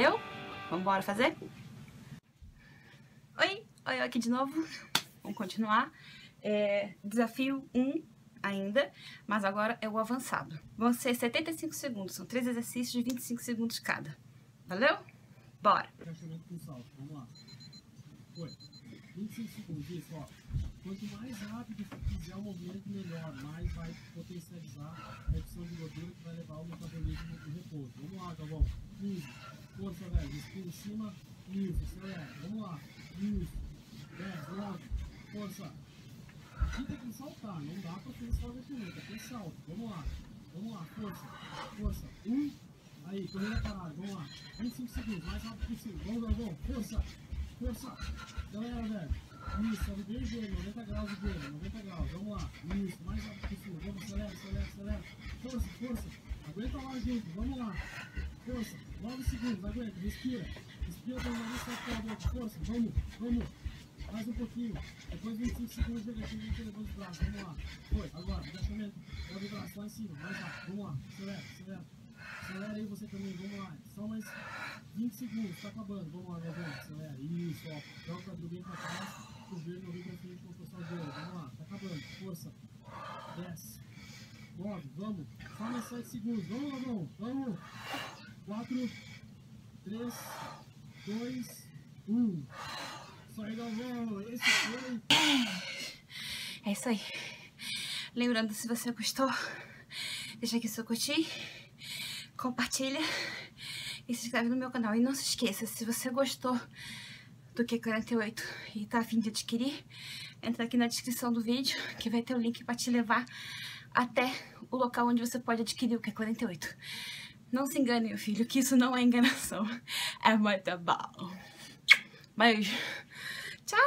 Valeu? Vamos embora fazer? Oi, aqui de novo. Vamos continuar. Desafio 1 ainda, mas agora é o avançado. Vão ser 75 segundos, são 3 exercícios de 25 segundos cada. Valeu? Bora! Agachamento com salto, vamos lá. Foi. 25 segundos, isso, ó. Quanto mais rápido fizer o movimento, melhor. Mais vai potencializar a redução de gordura que vai levar o metabolismo do repouso. Vamos lá, Galvão. 15. Força, velho. Respira em cima. Isso, acelera. Vamos lá. Isso. 10, 9. Força. Aqui tem que saltar. Não dá pra fazer só agachamento. Aqui é salto. Vamos lá. Vamos lá. Força. Força. 1. Aí, corrida parada. Vamos lá. 25 segundos. Mais rápido possível. Vamos, Galvão. Força. Força. Acelera, velho. Isso, sobe bem o joelho, 90 graus de joelho, 90 graus, vamos lá, isso, mais rápido possível, vamos, acelera, acelera, acelera, força, força, aguenta lá junto, vamos lá, força, 9 segundos, aguenta, respira pelo nariz, solta pela boca, força, vamos, mais um pouquinho, depois 25 segundos de agachamento, levanta os braços, vamos lá, foi, agora, agachamento, leva o braço lá em cima, mais rápido, vamos lá, acelera aí você também, vamos lá, só mais 20 segundos, tá acabando, vamos lá, galera, acelera, isso, ó, joga o quadril bem pra trás, o joelho não vem pra frente com força de olho, vamos lá, tá acabando, força, 10, 9, vamos, só mais 7 segundos, vamos, 4, 3, 2, 1, só aí, Galvão, esse foi. É isso aí. Lembrando, se você gostou, deixa aqui seu curtir, compartilha e se inscreve no meu canal. E não se esqueça, se você gostou do Q48 e tá a fim de adquirir, entra aqui na descrição do vídeo que vai ter o link para te levar até o local onde você pode adquirir o Q48. Não se engane, meu filho, que isso não é enganação. É muito bom. Beijo. Tchau.